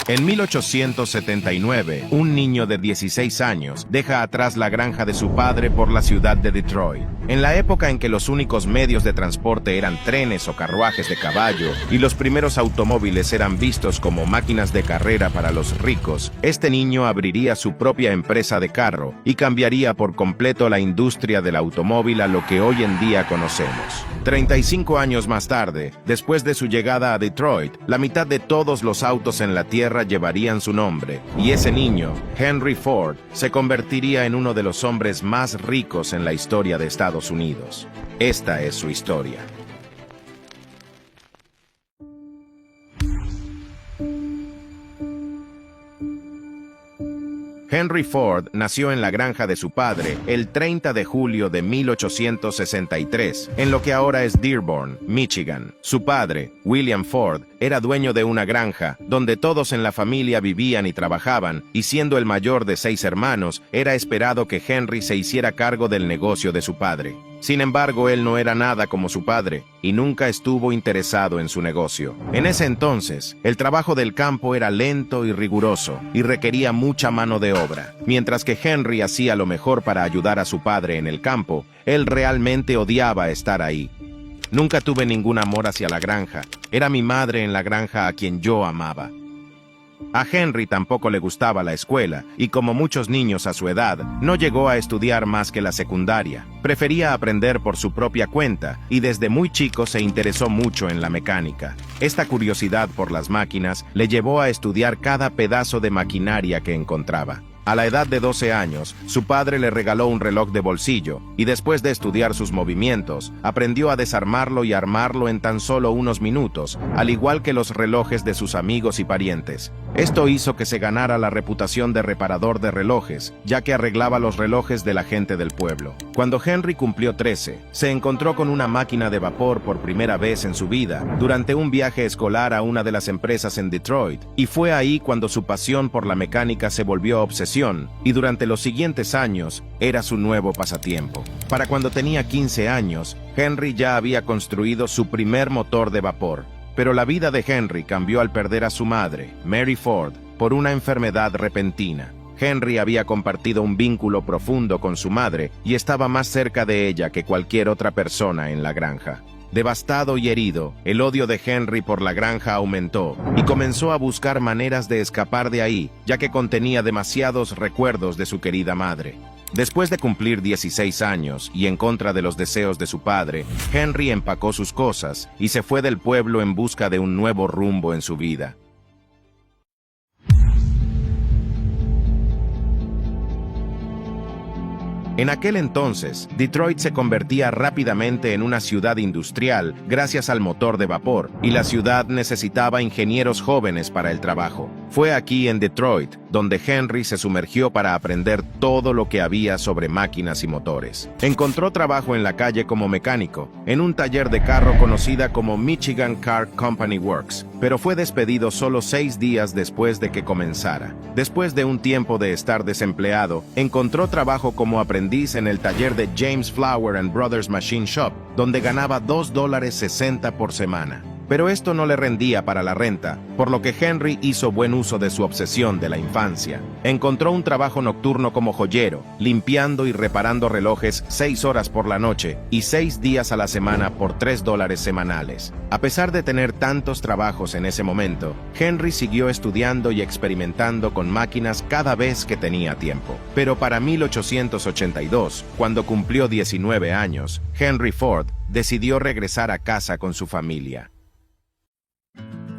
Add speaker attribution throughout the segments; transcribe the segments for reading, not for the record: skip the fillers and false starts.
Speaker 1: En 1879, un niño de 16 años deja atrás la granja de su padre por la ciudad de Detroit. En la época en que los únicos medios de transporte eran trenes o carruajes de caballo y los primeros automóviles eran vistos como máquinas de carrera para los ricos, este niño abriría su propia empresa de carro y cambiaría por completo la industria del automóvil a lo que hoy en día conocemos. 35 años más tarde, después de su llegada a Detroit, la mitad de todos los autos en la tierra llevarían su nombre, y ese niño, Henry Ford, se convertiría en uno de los hombres más ricos en la historia de Estados Unidos. Esta es su historia. Henry Ford nació en la granja de su padre el 30 de julio de 1863, en lo que ahora es Dearborn, Michigan. Su padre, William Ford, era dueño de una granja, donde todos en la familia vivían y trabajaban, y siendo el mayor de 6 hermanos, era esperado que Henry se hiciera cargo del negocio de su padre. Sin embargo, él no era nada como su padre, y nunca estuvo interesado en su negocio. En ese entonces, el trabajo del campo era lento y riguroso, y requería mucha mano de obra. Mientras que Henry hacía lo mejor para ayudar a su padre en el campo, él realmente odiaba estar ahí. Nunca tuve ningún amor hacia la granja. Era mi madre en la granja a quien yo amaba. A Henry tampoco le gustaba la escuela, y como muchos niños a su edad, no llegó a estudiar más que la secundaria. Prefería aprender por su propia cuenta, y desde muy chico se interesó mucho en la mecánica. Esta curiosidad por las máquinas le llevó a estudiar cada pedazo de maquinaria que encontraba. A la edad de 12 años, su padre le regaló un reloj de bolsillo, y después de estudiar sus movimientos, aprendió a desarmarlo y armarlo en tan solo unos minutos, al igual que los relojes de sus amigos y parientes. Esto hizo que se ganara la reputación de reparador de relojes, ya que arreglaba los relojes de la gente del pueblo. Cuando Henry cumplió 13, se encontró con una máquina de vapor por primera vez en su vida, durante un viaje escolar a una de las empresas en Detroit, y fue ahí cuando su pasión por la mecánica se volvió obsesión, y durante los siguientes años era su nuevo pasatiempo. Para cuando tenía 15 años, Henry ya había construido su primer motor de vapor. Pero la vida de Henry cambió al perder a su madre, Mary Ford, por una enfermedad repentina. Henry había compartido un vínculo profundo con su madre y estaba más cerca de ella que cualquier otra persona en la granja. Devastado y herido, el odio de Henry por la granja aumentó y comenzó a buscar maneras de escapar de ahí, ya que contenía demasiados recuerdos de su querida madre. Después de cumplir 16 años y en contra de los deseos de su padre, Henry empacó sus cosas y se fue del pueblo en busca de un nuevo rumbo en su vida. En aquel entonces, Detroit se convertía rápidamente en una ciudad industrial gracias al motor de vapor, y la ciudad necesitaba ingenieros jóvenes para el trabajo. Fue aquí en Detroit donde Henry se sumergió para aprender todo lo que había sobre máquinas y motores. Encontró trabajo en la calle como mecánico, en un taller de carro conocida como Michigan Car Company Works, pero fue despedido solo 6 días después de que comenzara. Después de un tiempo de estar desempleado, encontró trabajo como aprendiz en el taller de James Flower & Brothers Machine Shop, donde ganaba $2.60 por semana. Pero esto no le rendía para la renta, por lo que Henry hizo buen uso de su obsesión de la infancia. Encontró un trabajo nocturno como joyero, limpiando y reparando relojes 6 horas por la noche y 6 días a la semana por $3 semanales. A pesar de tener tantos trabajos en ese momento, Henry siguió estudiando y experimentando con máquinas cada vez que tenía tiempo. Pero para 1882, cuando cumplió 19 años, Henry Ford decidió regresar a casa con su familia.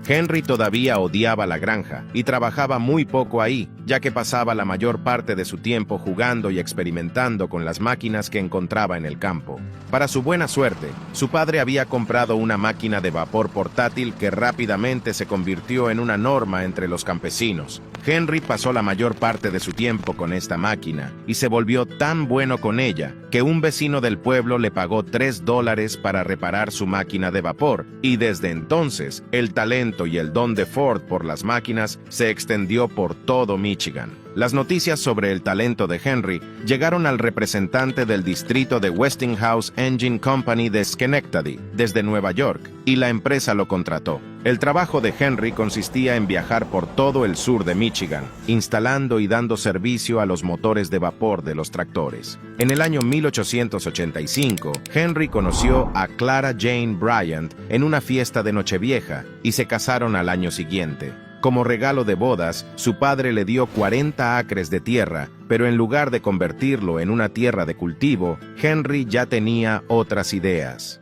Speaker 1: Henry todavía odiaba la granja y trabajaba muy poco ahí, ya que pasaba la mayor parte de su tiempo jugando y experimentando con las máquinas que encontraba en el campo. Para su buena suerte, su padre había comprado una máquina de vapor portátil que rápidamente se convirtió en una norma entre los campesinos. Henry pasó la mayor parte de su tiempo con esta máquina y se volvió tan bueno con ella que un vecino del pueblo le pagó $3 para reparar su máquina de vapor, y desde entonces el talento y el don de Ford por las máquinas se extendió por todo Michigan. Las noticias sobre el talento de Henry llegaron al representante del distrito de Westinghouse Engine Company de Schenectady, desde Nueva York, y la empresa lo contrató. El trabajo de Henry consistía en viajar por todo el sur de Michigan, instalando y dando servicio a los motores de vapor de los tractores. En el año 1885, Henry conoció a Clara Jane Bryant en una fiesta de Nochevieja y se casaron al año siguiente. Como regalo de bodas, su padre le dio 40 acres de tierra, pero en lugar de convertirlo en una tierra de cultivo, Henry ya tenía otras ideas.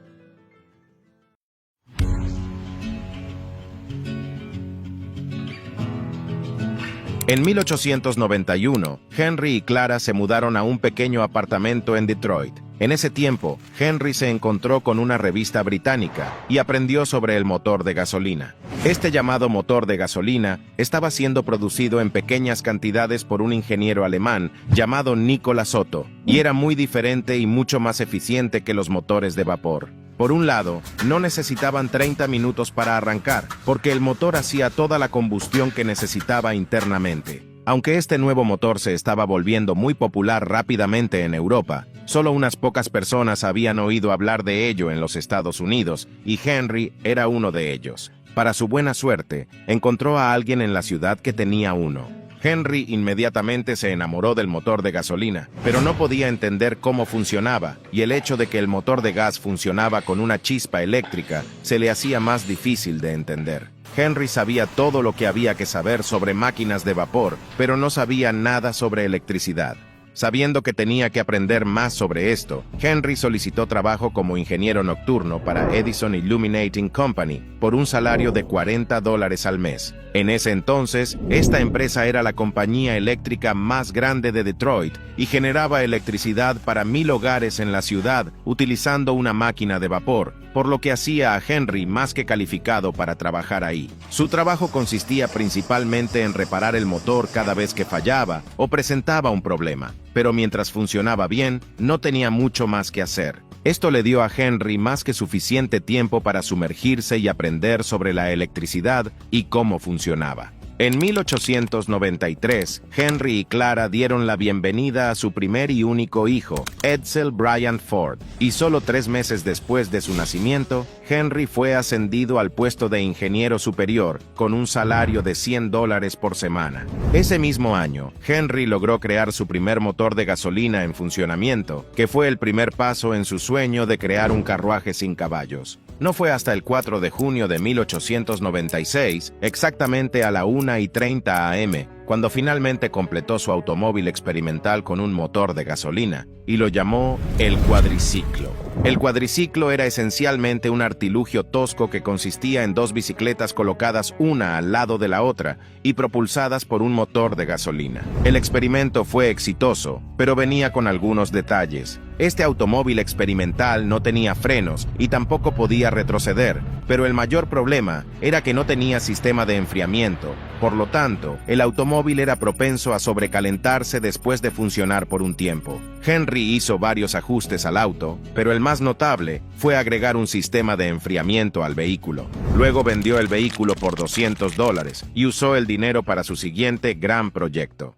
Speaker 1: En 1891, Henry y Clara se mudaron a un pequeño apartamento en Detroit. En ese tiempo, Henry se encontró con una revista británica y aprendió sobre el motor de gasolina. Este llamado motor de gasolina estaba siendo producido en pequeñas cantidades por un ingeniero alemán llamado Nikola Sotto, y era muy diferente y mucho más eficiente que los motores de vapor. Por un lado, no necesitaban 30 minutos para arrancar, porque el motor hacía toda la combustión que necesitaba internamente. Aunque este nuevo motor se estaba volviendo muy popular rápidamente en Europa, solo unas pocas personas habían oído hablar de ello en los Estados Unidos, y Henry era uno de ellos. Para su buena suerte, encontró a alguien en la ciudad que tenía uno. Henry inmediatamente se enamoró del motor de gasolina, pero no podía entender cómo funcionaba, y el hecho de que el motor de gas funcionaba con una chispa eléctrica se le hacía más difícil de entender. Henry sabía todo lo que había que saber sobre máquinas de vapor, pero no sabía nada sobre electricidad. Sabiendo que tenía que aprender más sobre esto, Henry solicitó trabajo como ingeniero nocturno para Edison Illuminating Company por un salario de $40 al mes. En ese entonces, esta empresa era la compañía eléctrica más grande de Detroit y generaba electricidad para 1000 hogares en la ciudad utilizando una máquina de vapor, por lo que hacía a Henry más que calificado para trabajar ahí. Su trabajo consistía principalmente en reparar el motor cada vez que fallaba o presentaba un problema, pero mientras funcionaba bien, no tenía mucho más que hacer. Esto le dio a Henry más que suficiente tiempo para sumergirse y aprender sobre la electricidad y cómo funcionaba. En 1893, Henry y Clara dieron la bienvenida a su primer y único hijo, Edsel Bryant Ford, y solo 3 meses después de su nacimiento, Henry fue ascendido al puesto de ingeniero superior con un salario de $100 por semana. Ese mismo año, Henry logró crear su primer motor de gasolina en funcionamiento, que fue el primer paso en su sueño de crear un carruaje sin caballos. No fue hasta el 4 de junio de 1896, exactamente a la 1:30 a.m., cuando finalmente completó su automóvil experimental con un motor de gasolina, y lo llamó el cuadriciclo. El cuadriciclo era esencialmente un artilugio tosco que consistía en 2 bicicletas colocadas una al lado de la otra y propulsadas por un motor de gasolina. El experimento fue exitoso, pero venía con algunos detalles. Este automóvil experimental no tenía frenos y tampoco podía retroceder, pero el mayor problema era que no tenía sistema de enfriamiento. Por lo tanto, el automóvil era propenso a sobrecalentarse después de funcionar por un tiempo. Henry hizo varios ajustes al auto, pero el más notable fue agregar un sistema de enfriamiento al vehículo. Luego vendió el vehículo por $200 y usó el dinero para su siguiente gran proyecto.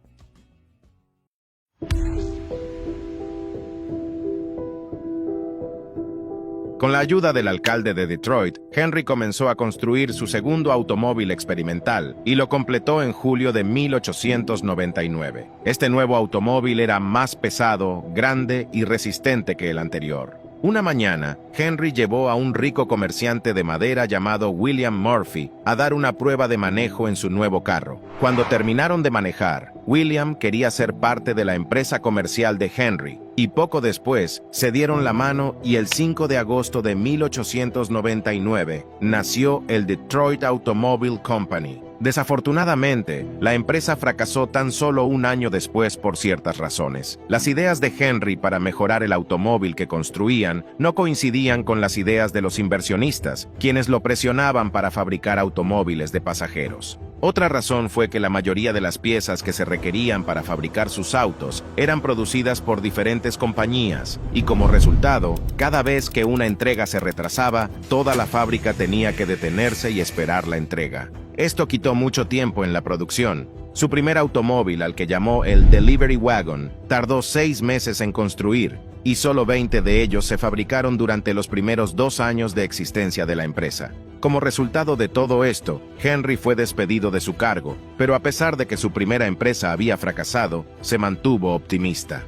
Speaker 1: Con la ayuda del alcalde de Detroit, Henry comenzó a construir su segundo automóvil experimental y lo completó en julio de 1899. Este nuevo automóvil era más pesado, grande y resistente que el anterior. Una mañana, Henry llevó a un rico comerciante de madera llamado William Murphy a dar una prueba de manejo en su nuevo carro. Cuando terminaron de manejar, William quería ser parte de la empresa comercial de Henry, y poco después se dieron la mano y el 5 de agosto de 1899 nació el Detroit Automobile Company. Desafortunadamente, la empresa fracasó tan solo un año después por ciertas razones. Las ideas de Henry para mejorar el automóvil que construían no coincidían con las ideas de los inversionistas, quienes lo presionaban para fabricar automóviles de pasajeros. Otra razón fue que la mayoría de las piezas que se requerían para fabricar sus autos eran producidas por diferentes compañías, y como resultado, cada vez que una entrega se retrasaba, toda la fábrica tenía que detenerse y esperar la entrega. Esto quitó mucho tiempo en la producción. Su primer automóvil, al que llamó el Delivery Wagon, tardó 6 meses en construir, y solo 20 de ellos se fabricaron durante los primeros 2 años de existencia de la empresa. Como resultado de todo esto, Henry fue despedido de su cargo, pero a pesar de que su primera empresa había fracasado, se mantuvo optimista.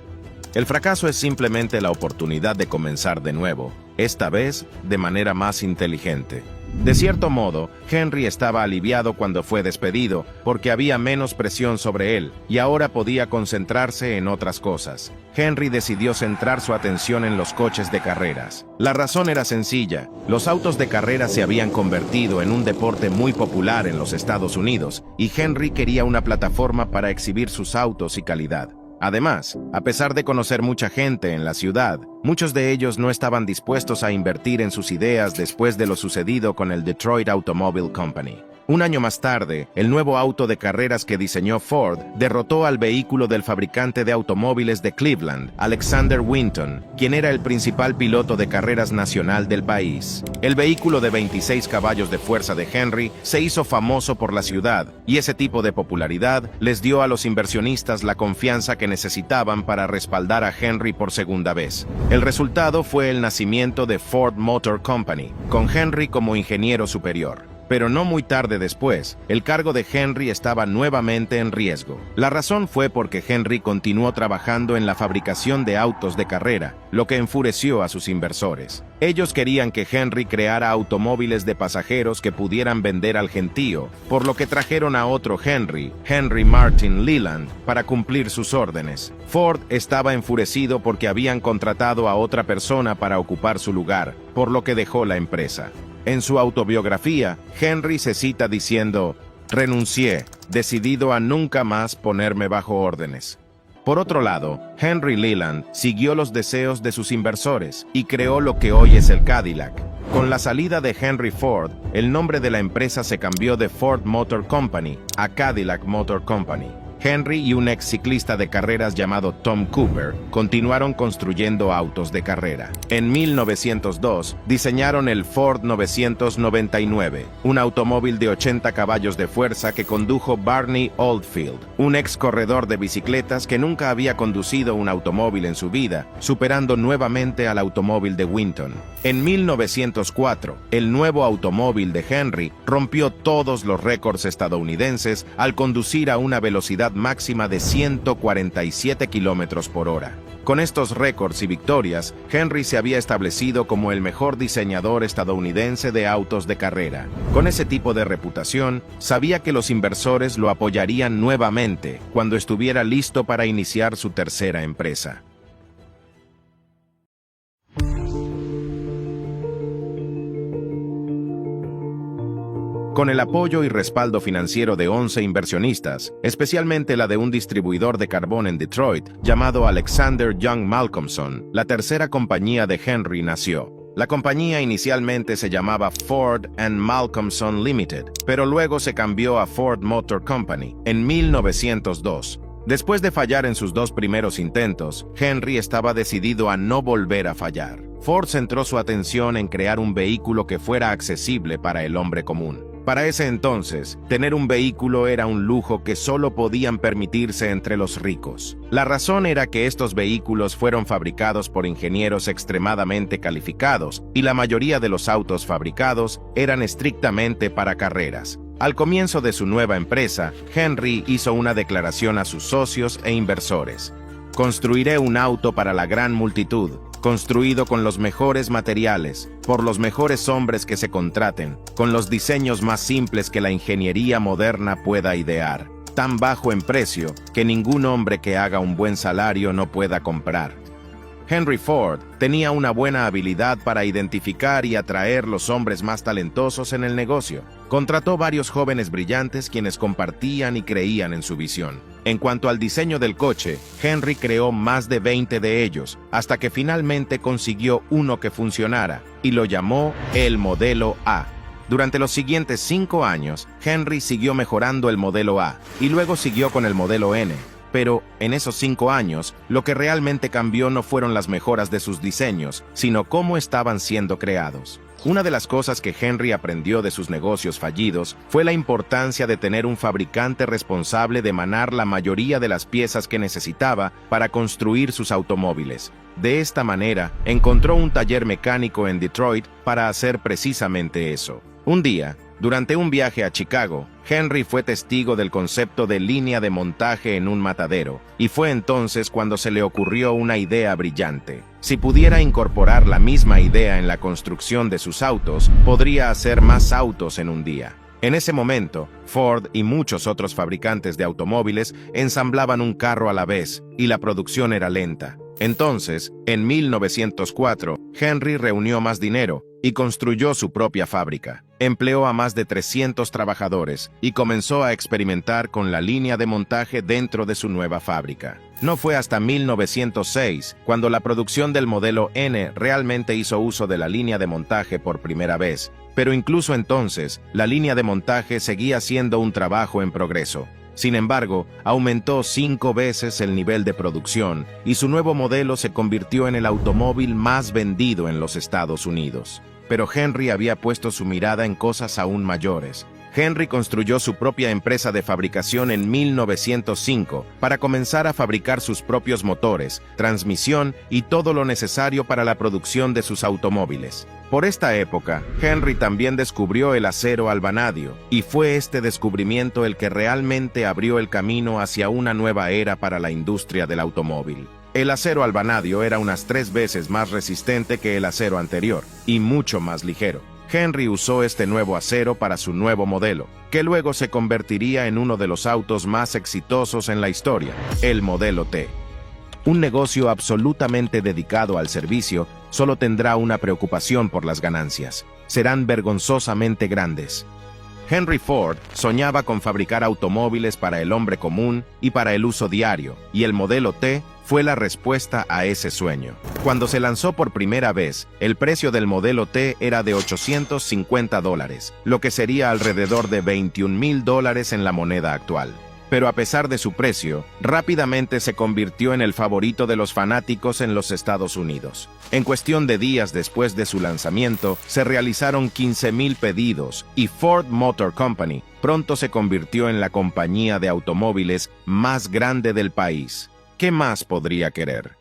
Speaker 1: El fracaso es simplemente la oportunidad de comenzar de nuevo, esta vez de manera más inteligente. De cierto modo, Henry estaba aliviado cuando fue despedido, porque había menos presión sobre él, y ahora podía concentrarse en otras cosas. Henry decidió centrar su atención en los coches de carreras. La razón era sencilla: los autos de carrera se habían convertido en un deporte muy popular en los Estados Unidos, y Henry quería una plataforma para exhibir sus autos y calidad. Además, a pesar de conocer mucha gente en la ciudad, muchos de ellos no estaban dispuestos a invertir en sus ideas después de lo sucedido con el Detroit Automobile Company. Un año más tarde, el nuevo auto de carreras que diseñó Ford derrotó al vehículo del fabricante de automóviles de Cleveland, Alexander Winton, quien era el principal piloto de carreras nacional del país. El vehículo de 26 caballos de fuerza de Henry se hizo famoso por la ciudad, y ese tipo de popularidad les dio a los inversionistas la confianza que necesitaban para respaldar a Henry por segunda vez. El resultado fue el nacimiento de Ford Motor Company, con Henry como ingeniero superior. Pero no muy tarde después, el cargo de Henry estaba nuevamente en riesgo. La razón fue porque Henry continuó trabajando en la fabricación de autos de carrera, lo que enfureció a sus inversores. Ellos querían que Henry creara automóviles de pasajeros que pudieran vender al gentío, por lo que trajeron a otro Henry, Henry Martin Leland, para cumplir sus órdenes. Ford estaba enfurecido porque habían contratado a otra persona para ocupar su lugar, por lo que dejó la empresa. En su autobiografía, Henry se cita diciendo: "Renuncié, decidido a nunca más ponerme bajo órdenes". Por otro lado, Henry Leland siguió los deseos de sus inversores y creó lo que hoy es el Cadillac. Con la salida de Henry Ford, el nombre de la empresa se cambió de Ford Motor Company a Cadillac Motor Company. Henry y un ex ciclista de carreras llamado Tom Cooper continuaron construyendo autos de carrera. En 1902 diseñaron el Ford 999, un automóvil de 80 caballos de fuerza que condujo Barney Oldfield, un ex corredor de bicicletas que nunca había conducido un automóvil en su vida, superando nuevamente al automóvil de Winton. En 1904, el nuevo automóvil de Henry rompió todos los récords estadounidenses al conducir a una velocidad máxima de 147 kilómetros por hora. Con estos récords y victorias, Henry se había establecido como el mejor diseñador estadounidense de autos de carrera. Con ese tipo de reputación, sabía que los inversores lo apoyarían nuevamente cuando estuviera listo para iniciar su tercera empresa. Con el apoyo y respaldo financiero de 11 inversionistas, especialmente la de un distribuidor de carbón en Detroit llamado Alexander Young Malcolmson, la tercera compañía de Henry nació. La compañía inicialmente se llamaba Ford and Malcolmson Limited, pero luego se cambió a Ford Motor Company en 1902. Después de fallar en sus 2 primeros intentos, Henry estaba decidido a no volver a fallar. Ford centró su atención en crear un vehículo que fuera accesible para el hombre común. Para ese entonces, tener un vehículo era un lujo que solo podían permitirse entre los ricos. La razón era que estos vehículos fueron fabricados por ingenieros extremadamente calificados y la mayoría de los autos fabricados eran estrictamente para carreras. Al comienzo de su nueva empresa, Henry hizo una declaración a sus socios e inversores: "Construiré un auto para la gran multitud, construido con los mejores materiales, por los mejores hombres que se contraten, con los diseños más simples que la ingeniería moderna pueda idear, tan bajo en precio que ningún hombre que haga un buen salario no pueda comprar". Henry Ford tenía una buena habilidad para identificar y atraer los hombres más talentosos en el negocio. Contrató varios jóvenes brillantes quienes compartían y creían en su visión. En cuanto al diseño del coche, Henry creó más de 20 de ellos, hasta que finalmente consiguió uno que funcionara, y lo llamó el Modelo A. Durante los siguientes 5 años, Henry siguió mejorando el Modelo A, y luego siguió con el Modelo N. Pero, en esos 5 años, lo que realmente cambió no fueron las mejoras de sus diseños, sino cómo estaban siendo creados. Una de las cosas que Henry aprendió de sus negocios fallidos fue la importancia de tener un fabricante responsable de emanar la mayoría de las piezas que necesitaba para construir sus automóviles. De esta manera, encontró un taller mecánico en Detroit para hacer precisamente eso. Un día, durante un viaje a Chicago, Henry fue testigo del concepto de línea de montaje en un matadero, y fue entonces cuando se le ocurrió una idea brillante. Si pudiera incorporar la misma idea en la construcción de sus autos, podría hacer más autos en un día. En ese momento, Ford y muchos otros fabricantes de automóviles ensamblaban un carro a la vez, y la producción era lenta. Entonces, en 1904, Henry reunió más dinero y construyó su propia fábrica. Empleó a más de 300 trabajadores y comenzó a experimentar con la línea de montaje dentro de su nueva fábrica. No fue hasta 1906 cuando la producción del modelo N realmente hizo uso de la línea de montaje por primera vez, pero incluso entonces, la línea de montaje seguía siendo un trabajo en progreso. Sin embargo, aumentó 5 veces el nivel de producción y su nuevo modelo se convirtió en el automóvil más vendido en los Estados Unidos. Pero Henry había puesto su mirada en cosas aún mayores. Henry construyó su propia empresa de fabricación en 1905 para comenzar a fabricar sus propios motores, transmisión y todo lo necesario para la producción de sus automóviles. Por esta época, Henry también descubrió el acero al vanadio, y fue este descubrimiento el que realmente abrió el camino hacia una nueva era para la industria del automóvil. El acero al vanadio era unas 3 veces más resistente que el acero anterior, y mucho más ligero. Henry usó este nuevo acero para su nuevo modelo, que luego se convertiría en uno de los autos más exitosos en la historia, el modelo T. Un negocio absolutamente dedicado al servicio solo tendrá una preocupación por las ganancias. Serán vergonzosamente grandes. Henry Ford soñaba con fabricar automóviles para el hombre común y para el uso diario, y el modelo T fue la respuesta a ese sueño. Cuando se lanzó por primera vez, el precio del modelo T era de $850, lo que sería alrededor de $21,000 en la moneda actual. Pero a pesar de su precio, rápidamente se convirtió en el favorito de los fanáticos en los Estados Unidos. En cuestión de días después de su lanzamiento, se realizaron 15,000 pedidos y Ford Motor Company pronto se convirtió en la compañía de automóviles más grande del país. ¿Qué más podría querer?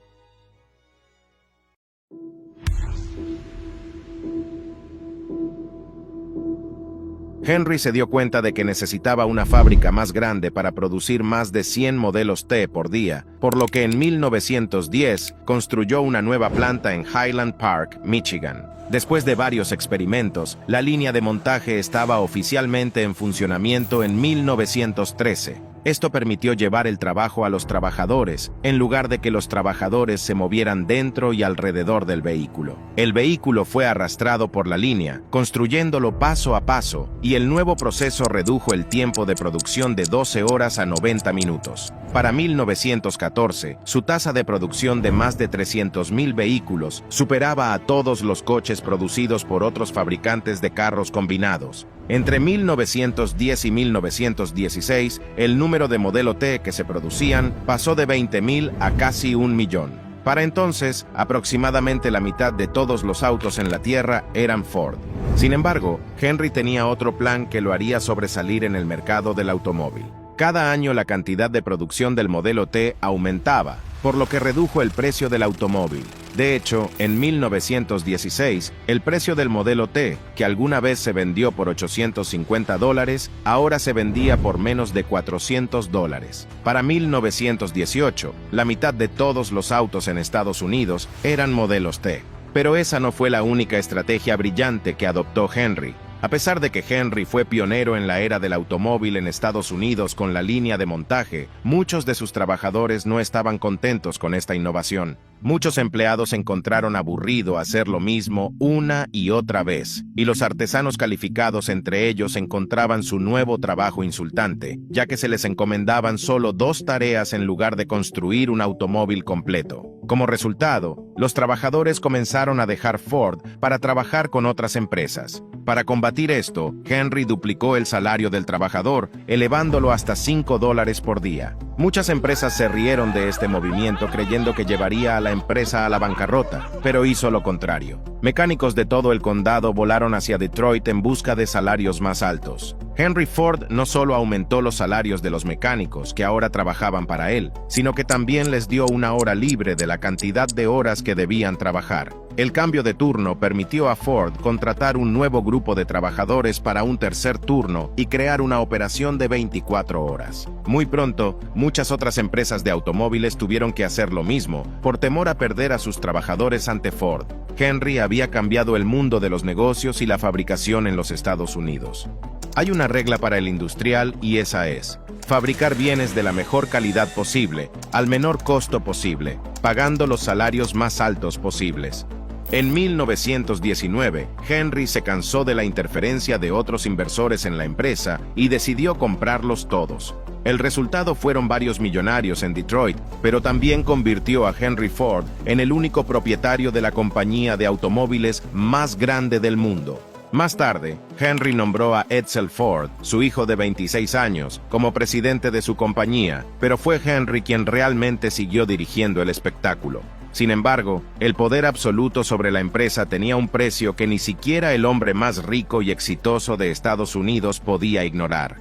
Speaker 1: Henry se dio cuenta de que necesitaba una fábrica más grande para producir más de 100 modelos T por día, por lo que en 1910 construyó una nueva planta en Highland Park, Michigan. Después de varios experimentos, la línea de montaje estaba oficialmente en funcionamiento en 1913. Esto permitió llevar el trabajo a los trabajadores, en lugar de que los trabajadores se movieran dentro y alrededor del vehículo. El vehículo fue arrastrado por la línea, construyéndolo paso a paso, y el nuevo proceso redujo el tiempo de producción de 12 horas a 90 minutos. Para 1914, su tasa de producción de más de 300,000 vehículos superaba a todos los coches producidos por otros fabricantes de carros combinados. Entre 1910 y 1916, el número de modelo T que se producían pasó de 20,000 a casi 1,000,000. Para entonces, aproximadamente la mitad de todos los autos en la Tierra eran Ford. Sin embargo, Henry tenía otro plan que lo haría sobresalir en el mercado del automóvil. Cada año la cantidad de producción del modelo T aumentaba, por lo que redujo el precio del automóvil. De hecho, en 1916, el precio del modelo T, que alguna vez se vendió por $850, ahora se vendía por menos de $400. Para 1918, la mitad de todos los autos en Estados Unidos eran modelos T. Pero esa no fue la única estrategia brillante que adoptó Henry. A pesar de que Henry fue pionero en la era del automóvil en Estados Unidos con la línea de montaje, muchos de sus trabajadores no estaban contentos con esta innovación. Muchos empleados encontraron aburrido hacer lo mismo una y otra vez, y los artesanos calificados entre ellos encontraban su nuevo trabajo insultante, ya que se les encomendaban solo 2 tareas en lugar de construir un automóvil completo. Como resultado, los trabajadores comenzaron a dejar Ford para trabajar con otras empresas. Para combatir esto, Henry duplicó el salario del trabajador, elevándolo hasta $5 por día. Muchas empresas se rieron de este movimiento creyendo que llevaría a la empresa a la bancarrota, pero hizo lo contrario. Mecánicos de todo el condado volaron hacia Detroit en busca de salarios más altos. Henry Ford no solo aumentó los salarios de los mecánicos que ahora trabajaban para él, sino que también les dio una hora libre de la cantidad de horas que debían trabajar. El cambio de turno permitió a Ford contratar un nuevo grupo de trabajadores para un tercer turno y crear una operación de 24 horas. Muy pronto, muchas otras empresas de automóviles tuvieron que hacer lo mismo, por temor a perder a sus trabajadores ante Ford. Henry había cambiado el mundo de los negocios y la fabricación en los Estados Unidos. Hay una regla para el industrial y esa es: fabricar bienes de la mejor calidad posible, al menor costo posible, pagando los salarios más altos posibles. En 1919, Henry se cansó de la interferencia de otros inversores en la empresa y decidió comprarlos todos. El resultado fueron varios millonarios en Detroit, pero también convirtió a Henry Ford en el único propietario de la compañía de automóviles más grande del mundo. Más tarde, Henry nombró a Edsel Ford, su hijo de 26 años, como presidente de su compañía, pero fue Henry quien realmente siguió dirigiendo el espectáculo. Sin embargo, el poder absoluto sobre la empresa tenía un precio que ni siquiera el hombre más rico y exitoso de Estados Unidos podía ignorar.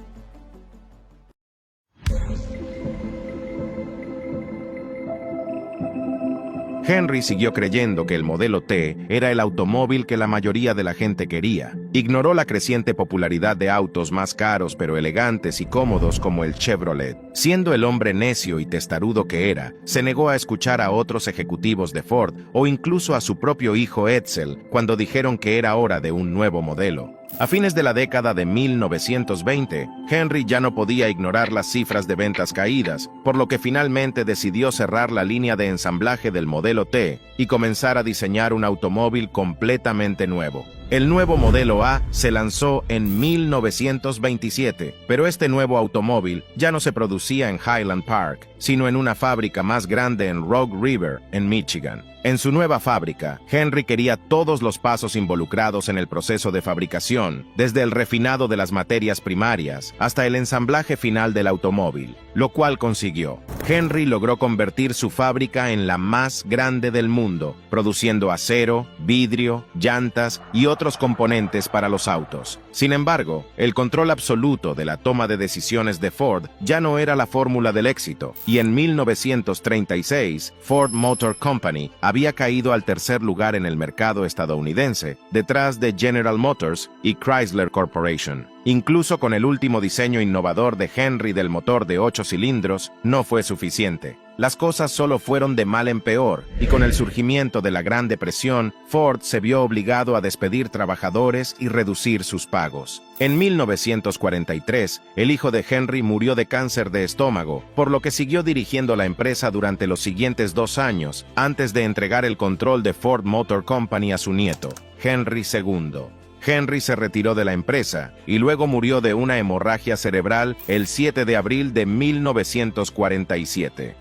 Speaker 1: Henry siguió creyendo que el modelo T era el automóvil que la mayoría de la gente quería. Ignoró la creciente popularidad de autos más caros pero elegantes y cómodos como el Chevrolet. Siendo el hombre necio y testarudo que era, se negó a escuchar a otros ejecutivos de Ford o incluso a su propio hijo Edsel cuando dijeron que era hora de un nuevo modelo. A fines de la década de 1920, Henry ya no podía ignorar las cifras de ventas caídas, por lo que finalmente decidió cerrar la línea de ensamblaje del modelo T y comenzar a diseñar un automóvil completamente nuevo. El nuevo modelo A se lanzó en 1927, pero este nuevo automóvil ya no se producía en Highland Park, sino en una fábrica más grande en Rogue River, en Michigan. En su nueva fábrica, Henry quería todos los pasos involucrados en el proceso de fabricación, desde el refinado de las materias primarias hasta el ensamblaje final del automóvil, lo cual consiguió. Henry logró convertir su fábrica en la más grande del mundo, produciendo acero, vidrio, llantas y otros componentes para los autos. Sin embargo, el control absoluto de la toma de decisiones de Ford ya no era la fórmula del éxito, y en 1936, Ford Motor Company había caído al tercer lugar en el mercado estadounidense, detrás de General Motors y Chrysler Corporation. Incluso con el último diseño innovador de Henry del motor de 8 cilindros, no fue suficiente. Las cosas solo fueron de mal en peor, y con el surgimiento de la Gran Depresión, Ford se vio obligado a despedir trabajadores y reducir sus pagos. En 1943, el hijo de Henry murió de cáncer de estómago, por lo que siguió dirigiendo la empresa durante los siguientes 2 años, antes de entregar el control de Ford Motor Company a su nieto, Henry II. Henry se retiró de la empresa y luego murió de una hemorragia cerebral el 7 de abril de 1947.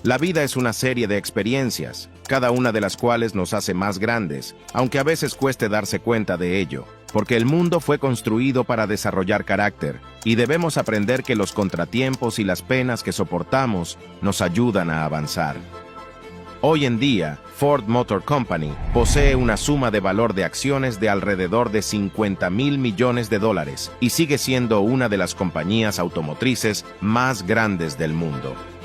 Speaker 1: La vida es una serie de experiencias, cada una de las cuales nos hace más grandes, aunque a veces cueste darse cuenta de ello, porque el mundo fue construido para desarrollar carácter, y debemos aprender que los contratiempos y las penas que soportamos nos ayudan a avanzar. Hoy en día, Ford Motor Company posee una suma de valor de acciones de alrededor de $50,000 millones y sigue siendo una de las compañías automotrices más grandes del mundo.